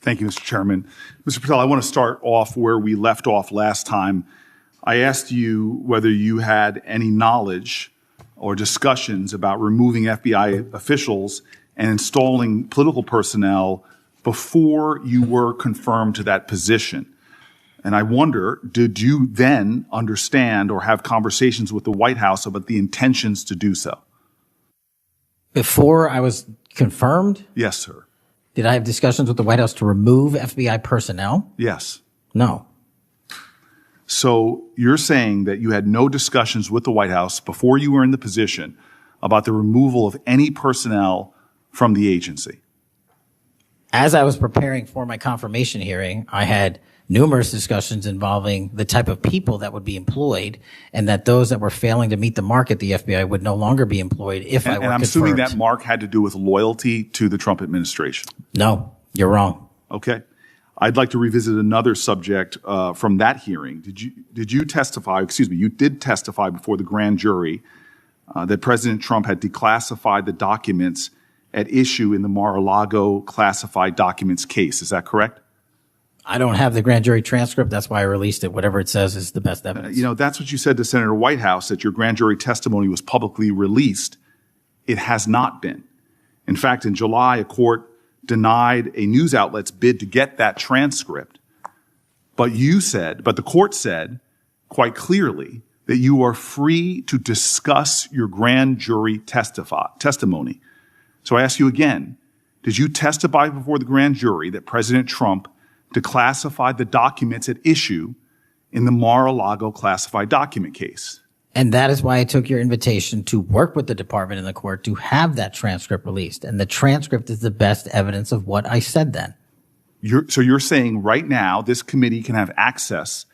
Thank you, Mr. Chairman. Mr. Patel, I want to start off where we left off last time. I asked you whether you had any knowledge or discussions about removing FBI officials and installing political personnel before you were confirmed to that position. And I wonder, did you then understand or have conversations with the White House about the intentions to do so? Before I was confirmed? Yes, sir. Did I have discussions with the White House to remove FBI personnel? Yes. No. So you're saying that you had no discussions with the White House before you were in the position about the removal of any personnel from the agency? As I was preparing for my confirmation hearing, I had numerous discussions involving the type of people that would be employed, and that those that were failing to meet the mark at the FBI would no longer be employed if I were confirmed. And I'm assuming that mark had to do with loyalty to the Trump administration. No, you're wrong. Okay. I'd like to revisit another subject from that hearing. Did you testify, you did testify before the grand jury that President Trump had declassified the documents at issue in the Mar-a-Lago classified documents case. Is that correct? I don't have the grand jury transcript. That's why I released it. Whatever it says is the best evidence. That's what you said to Senator Whitehouse, that your grand jury testimony was publicly released. It has not been. In fact, in July, a court denied a news outlet's bid to get that transcript. But the court said quite clearly that you are free to discuss your grand jury testimony. So I ask you again, did you testify before the grand jury that President Trump declassified the documents at issue in the Mar-a-Lago classified document case? And that is why I took your invitation to work with the department and the court to have that transcript released. And the transcript is the best evidence of what I said then. So you're saying right now this committee can have access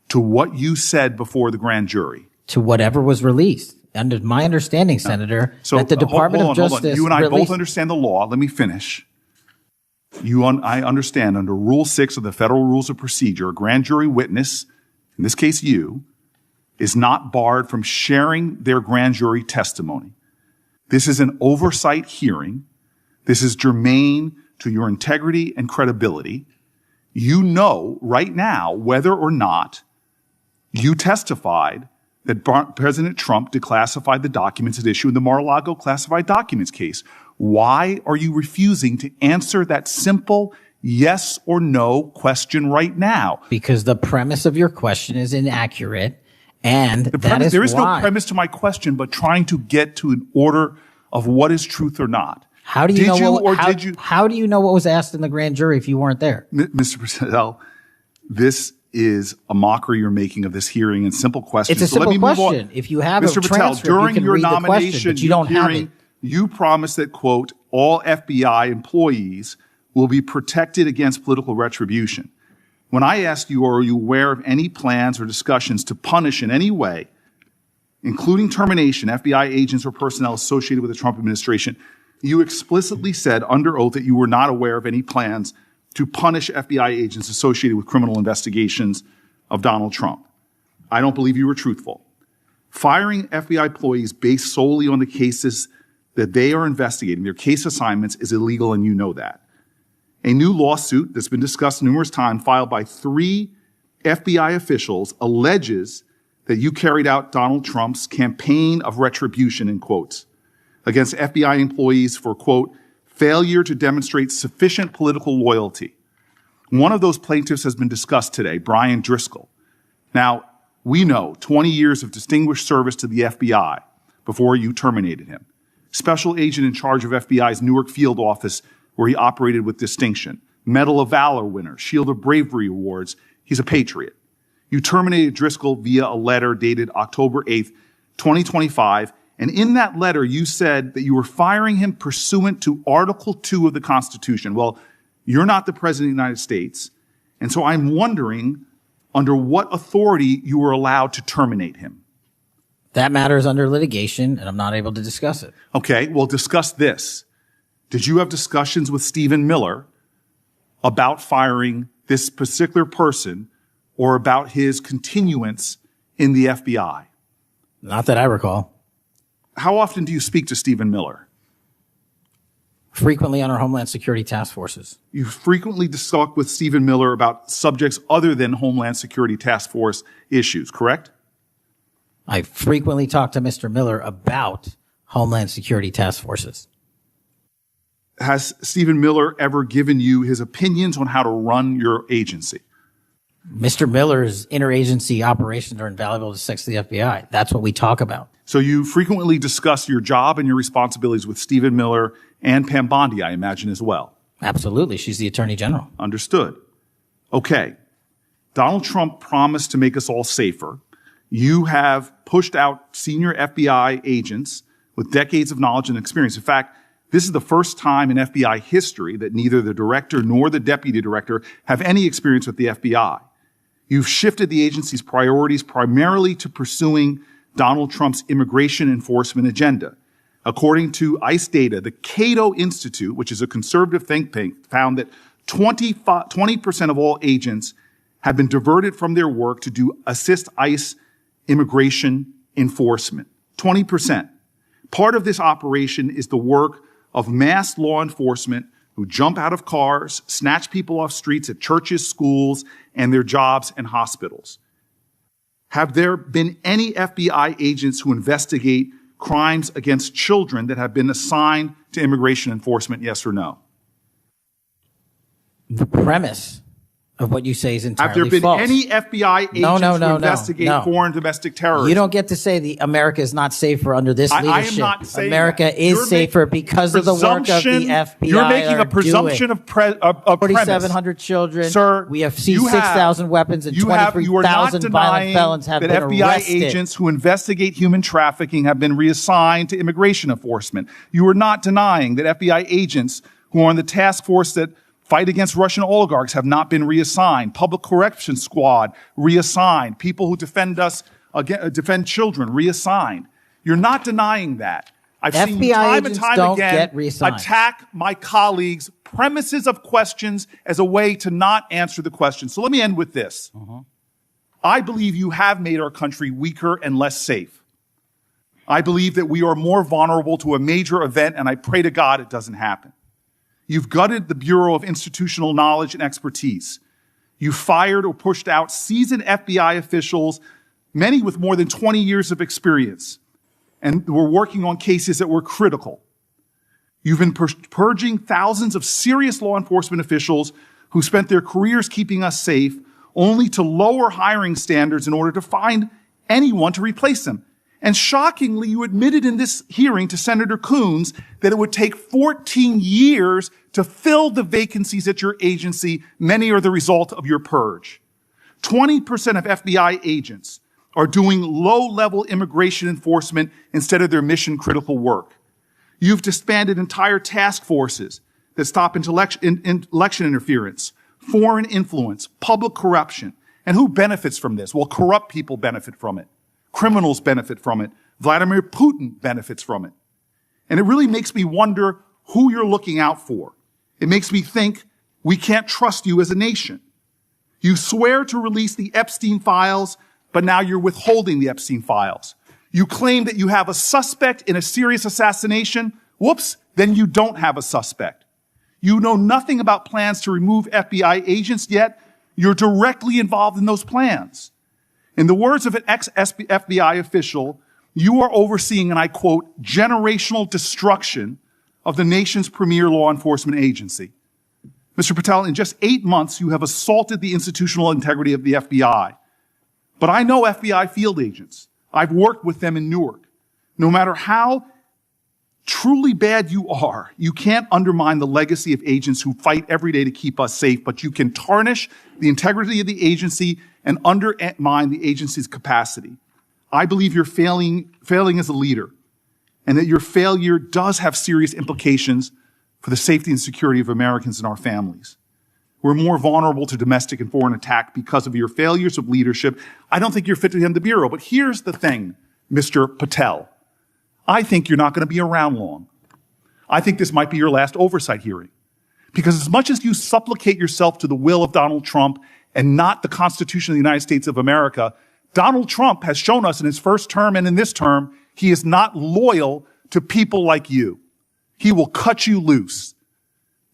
to what you said before the grand jury? To whatever was released. Under my understanding, Senator, that the Department of Justice... You and I both understand the law. Let me finish. I understand under Rule 6 of the Federal Rules of Procedure, a grand jury witness, in this case you, is not barred from sharing their grand jury testimony. This is an oversight hearing. This is germane to your integrity and credibility. You know right now whether or not you testified that President Trump declassified the documents at issue in the Mar-a-Lago classified documents case. Why are you refusing to answer that simple yes or no question right now? Because the premise of your question is inaccurate, and there is no premise to my question, but trying to get to an order of what is truth or not. How do you How do you know what was asked in the grand jury if you weren't there? Mr. Patel, this is a mockery you're making of this hearing and simple questions. It's a simple question. If you have Mr. a transcript, during you can your read nomination, the question, but you don't have it. You promised that, quote, all FBI employees will be protected against political retribution. When I asked you, are you aware of any plans or discussions to punish in any way, including termination, FBI agents or personnel associated with the Trump administration, you explicitly said under oath that you were not aware of any plans to punish FBI agents associated with criminal investigations of Donald Trump. I don't believe you were truthful. Firing FBI employees based solely on the cases that they are investigating, their case assignments, is illegal, and you know that. A new lawsuit that's been discussed numerous times, filed by 3 FBI officials, alleges that you carried out Donald Trump's campaign of retribution, in quotes, against FBI employees for, quote, failure to demonstrate sufficient political loyalty. One of those plaintiffs has been discussed today, Brian Driscoll. Now, we know 20 years of distinguished service to the FBI before you terminated him. Special agent in charge of FBI's Newark field office, where he operated with distinction. Medal of Valor winner, Shield of Bravery awards. He's a patriot. You terminated Driscoll via a letter dated October 8th, 2025. And in that letter, you said that you were firing him pursuant to Article 2 of the Constitution. Well, you're not the President of the United States. And so I'm wondering under what authority you were allowed to terminate him. That matter is under litigation, and I'm not able to discuss it. Okay, well, discuss this. Did you have discussions with Stephen Miller about firing this particular person or about his continuance in the FBI? Not that I recall. How often do you speak to Stephen Miller? Frequently on our Homeland Security task forces. You frequently talk with Stephen Miller about subjects other than Homeland Security task force issues, correct? I frequently talk to Mr. Miller about Homeland Security task forces. Has Stephen Miller ever given you his opinions on how to run your agency? Mr. Miller's interagency operations are invaluable to the FBI. That's what we talk about. So you frequently discuss your job and your responsibilities with Stephen Miller and Pam Bondi, I imagine, as well. Absolutely. She's the Attorney General. Understood. Okay. Donald Trump promised to make us all safer. You have pushed out senior FBI agents with decades of knowledge and experience. In fact, this is the first time in FBI history that neither the director nor the deputy director have any experience with the FBI. You've shifted the agency's priorities primarily to pursuing Donald Trump's immigration enforcement agenda. According to ICE data, the Cato Institute, which is a conservative think tank, found that 20% of all agents have been diverted from their work to assist ICE immigration enforcement. 20%. Part of this operation is the work of mass law enforcement who jump out of cars, snatch people off streets at churches, schools, and their jobs and hospitals. Have there been any FBI agents who investigate crimes against children that have been assigned to immigration enforcement, yes or no? The premise of what you say is entirely false. Have there been any FBI agents who investigate foreign domestic terrorism? You don't get to say America is not safer under this leadership. I am not saying America is safer because of the work of the FBI. You're making a presumption of premise. 4,700 children. Sir, we have seized 6,000 weapons and 23,000 violent felons have been arrested. That FBI agents who investigate human trafficking have been reassigned to immigration enforcement. You are not denying that FBI agents who are on the task force that fight against Russian oligarchs have not been reassigned. Public Corrections Squad, reassigned. People who defend children, reassigned. You're not denying that. I've seen you time and time again attack my colleagues' premises of questions as a way to not answer the question. So let me end with this. I believe you have made our country weaker and less safe. I believe that we are more vulnerable to a major event, and I pray to God it doesn't happen. You've gutted the Bureau of Institutional Knowledge and Expertise. You fired or pushed out seasoned FBI officials, many with more than 20 years of experience, and were working on cases that were critical. You've been purging thousands of serious law enforcement officials who spent their careers keeping us safe, only to lower hiring standards in order to find anyone to replace them. And shockingly, you admitted in this hearing to Senator Coons that it would take 14 years to fill the vacancies at your agency. Many are the result of your purge. 20% of FBI agents are doing low-level immigration enforcement instead of their mission-critical work. You've disbanded entire task forces that stop election interference, foreign influence, public corruption. And who benefits from this? Well, corrupt people benefit from it. Criminals benefit from it. Vladimir Putin benefits from it. And it really makes me wonder who you're looking out for. It makes me think we can't trust you as a nation. You swear to release the Epstein files, but now you're withholding the Epstein files. You claim that you have a suspect in a serious assassination. Whoops, then you don't have a suspect. You know nothing about plans to remove FBI agents, yet you're directly involved in those plans. In the words of an ex-FBI official, you are overseeing, and I quote, generational destruction of the nation's premier law enforcement agency. Mr. Patel, in just 8 months, you have assaulted the institutional integrity of the FBI. But I know FBI field agents. I've worked with them in Newark. No matter how truly bad you are, you can't undermine the legacy of agents who fight every day to keep us safe, but you can tarnish the integrity of the agency and undermine the agency's capacity. I believe you're failing as a leader, and that your failure does have serious implications for the safety and security of Americans and our families. We're more vulnerable to domestic and foreign attack because of your failures of leadership. I don't think you're fit to hand the Bureau, but here's the thing, Mr. Patel. I think you're not going to be around long. I think this might be your last oversight hearing. Because as much as you supplicate yourself to the will of Donald Trump and not the Constitution of the United States of America, Donald Trump has shown us in his first term and in this term, he is not loyal to people like you. he will cut you loose.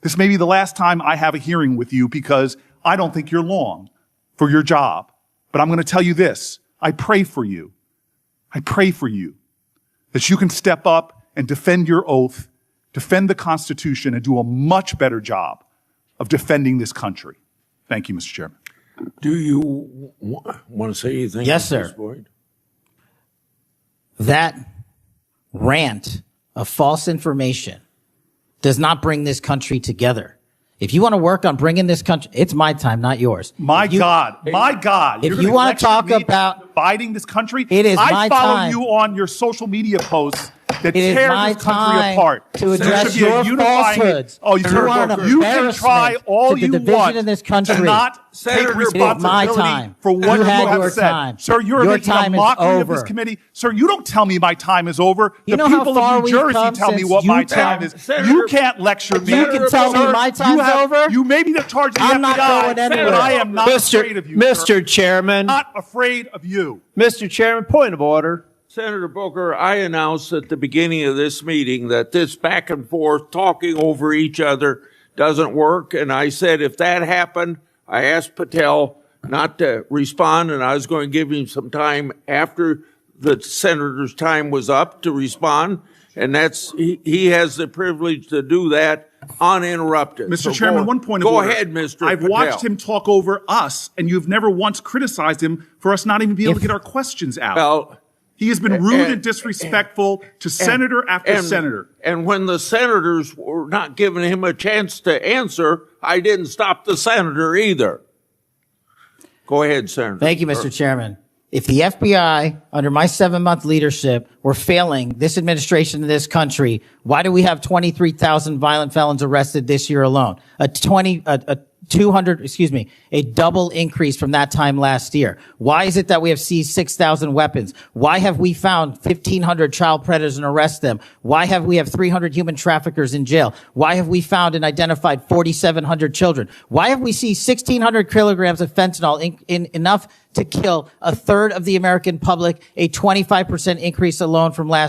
This may be the last time I have a hearing with you because I don't think you're long for your job. But I'm going to tell you this. I pray for you. I pray for you that you can step up and defend your oath, defend the Constitution, and do a much better job of defending this country. Thank you, Mr. Chairman. Do you want to say anything? Yes, sir. That rant of false information does not bring this country together. If you want to work on bringing this country, it's my time, not yours. My God. If you want to talk about dividing this country, it is my I follow time. you on your social media posts that It is tear my this country time apart. to address There should be a your unifying- falsehoods. Oh, You are an you can try embarrassment all to the you division want in this country. to not Senator, take it is responsibility my time. for what You had have your said. time. Sir, you're Your making a time is mockery of this over. committee. Sir, you don't tell me my time is over. You The know how people far of New we've Jersey come tell me since what my you time tell- is. Senator- You can't lecture me. You can tell me Sir, my time's you have- over? You may be the charge of the I'm not FBI, going anywhere. but I am not afraid of you, sir. Mr. Chairman, Not afraid of you. Mr. Chairman, point of order. Senator Booker, I announced at the beginning of this meeting that this back and forth talking over each other doesn't work. And I said if that happened, I asked Patel not to respond, and I was going to give him some time after the senator's time was up to respond. And he has the privilege to do that uninterrupted. Mr. So Chairman, one point of go order. ahead, Mr. I've Patel. watched him talk over us, and you've never once criticized him for us not even being able to get our questions out. Well, He has been rude and disrespectful to senator after senator. And when the senators were not giving him a chance to answer, I didn't stop the senator either. Go ahead, Senator. Thank you, Mr. Chairman. If the FBI, under my 7-month leadership, were failing this administration in this country, why do we have 23,000 violent felons arrested this year alone? A double increase from that time last year. Why is it that we have seized 6,000 weapons? Why have we found 1,500 child predators and arrested them? Why have we have 300 human traffickers in jail? Why have we found and identified 4,700 children? Why have we seized 1,600 kilograms of fentanyl enough to kill a third of the American public, a 25% increase alone from last